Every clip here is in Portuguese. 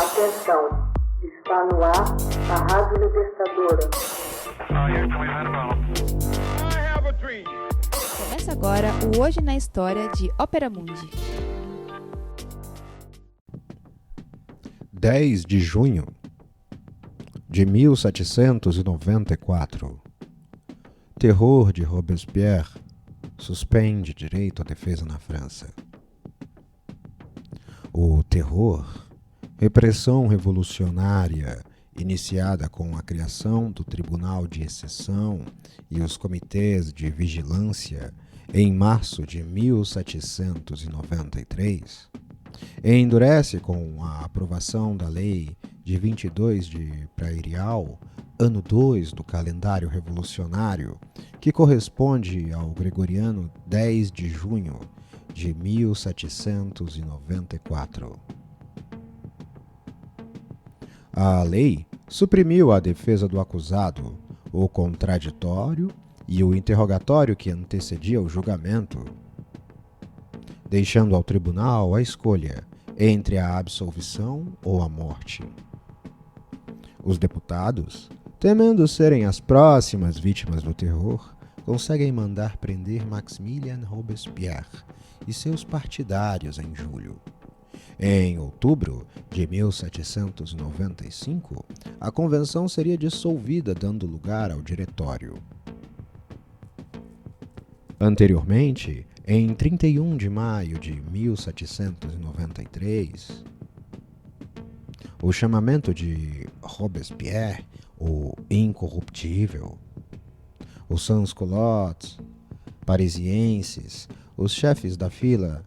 Atenção, está no ar a Rádio Libertadora. Começa agora o Hoje na História de Ópera Mundi. 10 de junho de 1794. Terror de Robespierre suspende direito à defesa na França. O terror, repressão revolucionária iniciada com a criação do Tribunal de Exceção e os comitês de vigilância em março de 1793, endurece com a aprovação da Lei de 22 de Prairial, ano 2 do calendário revolucionário, que corresponde ao gregoriano 10 de junho de 1794. A lei suprimiu a defesa do acusado, o contraditório e o interrogatório que antecedia o julgamento, deixando ao tribunal a escolha entre a absolvição ou a morte. Os deputados, temendo serem as próximas vítimas do terror, conseguem mandar prender Maximilien Robespierre e seus partidários em julho. Em outubro de 1795, a convenção seria dissolvida, dando lugar ao diretório. Anteriormente, em 31 de maio de 1793, o chamamento de Robespierre, o incorruptível, os sans-culottes parisienses, os chefes da fila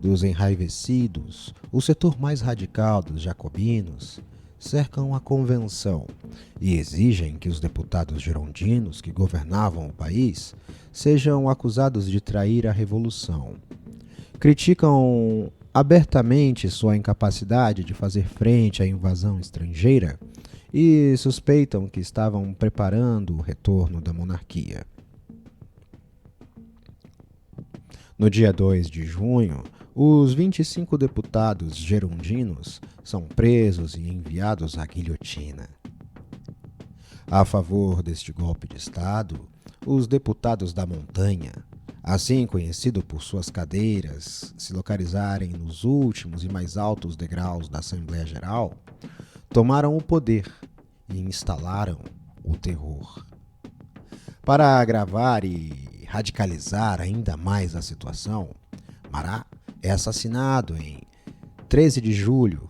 dos enraivecidos, o setor mais radical dos jacobinos, cercam a convenção e exigem que os deputados girondinos que governavam o país sejam acusados de trair a revolução. Criticam abertamente sua incapacidade de fazer frente à invasão estrangeira e suspeitam que estavam preparando o retorno da monarquia. No dia 2 de junho, os 25 deputados girondinos são presos e enviados à guilhotina. A favor deste golpe de Estado, os deputados da montanha, assim conhecido por suas cadeiras se localizarem nos últimos e mais altos degraus da Assembleia Geral, tomaram o poder e instalaram o terror. Para agravar e radicalizar ainda mais a situação, Marat é assassinado em 13 de julho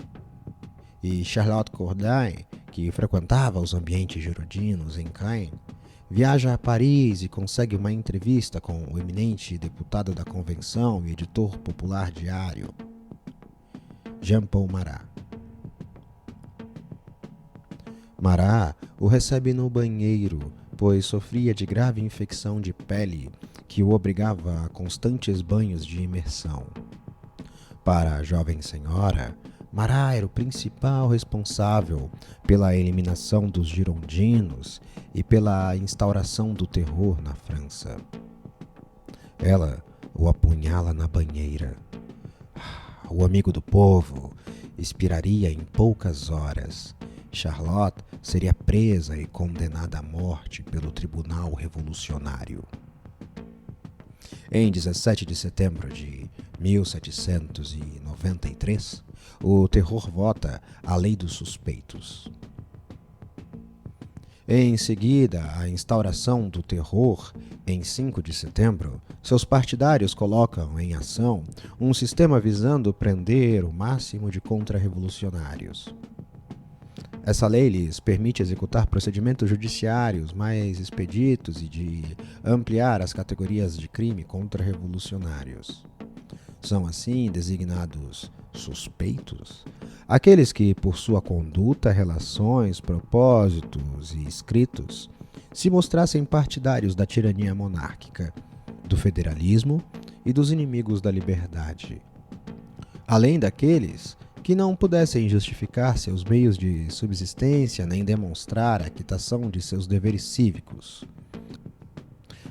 e Charlotte Corday, que frequentava os ambientes girondinos em Caen, viaja a Paris e consegue uma entrevista com o eminente deputado da Convenção e editor popular diário, Jean-Paul Marat. Marat o recebe no banheiro, pois sofria de grave infecção de pele que o obrigava a constantes banhos de imersão. Para a jovem senhora, Marat era o principal responsável pela eliminação dos girondinos e pela instauração do terror na França. Ela o apunhala na banheira. O amigo do povo expiraria em poucas horas. Charlotte seria presa e condenada à morte pelo Tribunal Revolucionário. Em 17 de setembro de 1793, o terror vota a Lei dos Suspeitos. Em seguida, a instauração do terror, em 5 de setembro, seus partidários colocam em ação um sistema visando prender o máximo de contra-revolucionários. Essa lei lhes permite executar procedimentos judiciários mais expeditos e de ampliar as categorias de crime contra-revolucionários. São assim designados suspeitos aqueles que, por sua conduta, relações, propósitos e escritos, se mostrassem partidários da tirania monárquica, do federalismo e dos inimigos da liberdade, além daqueles que não pudessem justificar seus meios de subsistência nem demonstrar a quitação de seus deveres cívicos.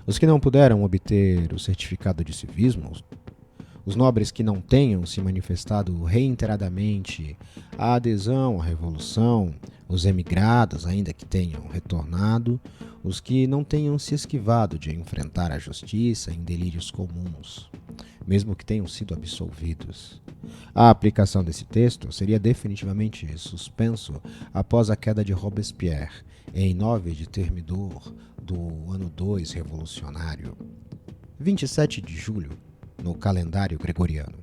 Os que não puderam obter o certificado de civismo, Os nobres que não tenham se manifestado reiteradamente a adesão à Revolução, os emigrados ainda que tenham retornado, os que não tenham se esquivado de enfrentar a justiça em delírios comuns, mesmo que tenham sido absolvidos. A aplicação desse texto seria definitivamente suspenso após a queda de Robespierre, em 9 de Thermidor do ano 2 revolucionário, 27 de julho, no calendário gregoriano.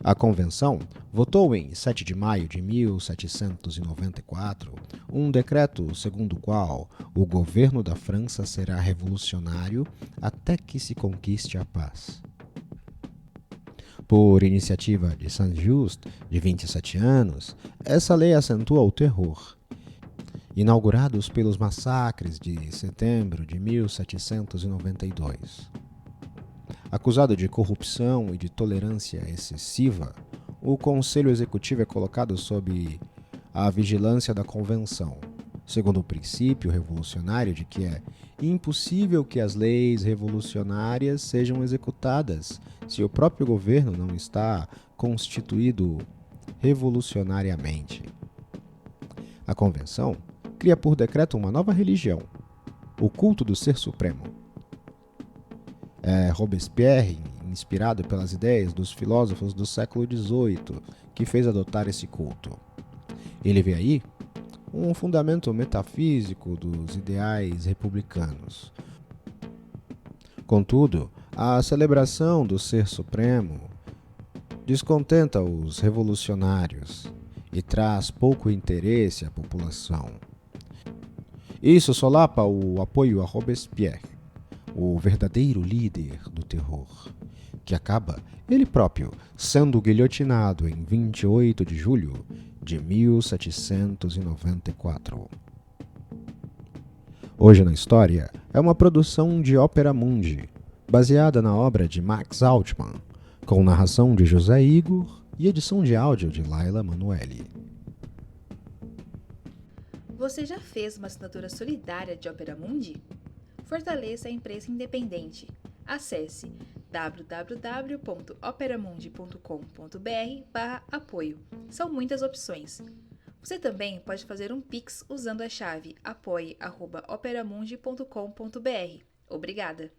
A Convenção votou em 7 de maio de 1794 um decreto segundo o qual o governo da França será revolucionário até que se conquiste a paz. Por iniciativa de Saint-Just, de 27 anos, essa lei acentua o terror. Inaugurados pelos massacres de setembro de 1792. Acusado de corrupção e de tolerância excessiva, o Conselho Executivo é colocado sob a vigilância da Convenção, segundo o princípio revolucionário de que é impossível que as leis revolucionárias sejam executadas se o próprio governo não está constituído revolucionariamente. A Convenção cria por decreto uma nova religião, o culto do Ser Supremo. Robespierre, inspirado pelas ideias dos filósofos do século XVIII, que fez adotar esse culto. Ele vê aí um fundamento metafísico dos ideais republicanos. Contudo, a celebração do Ser Supremo descontenta os revolucionários e traz pouco interesse à população. Isso solapa o apoio a Robespierre, o verdadeiro líder do terror, que acaba, ele próprio, sendo guilhotinado em 28 de julho de 1794. Hoje na História é uma produção de Opera Mundi, baseada na obra de Max Altman, com narração de José Igor e edição de áudio de Laila Manoeli. Você já fez uma assinatura solidária de Opera Mundi? Fortaleça a imprensa independente. Acesse www.operamundi.com.br/apoio. São muitas opções. Você também pode fazer um Pix usando a chave apoie@operamundi.com.br. Obrigada!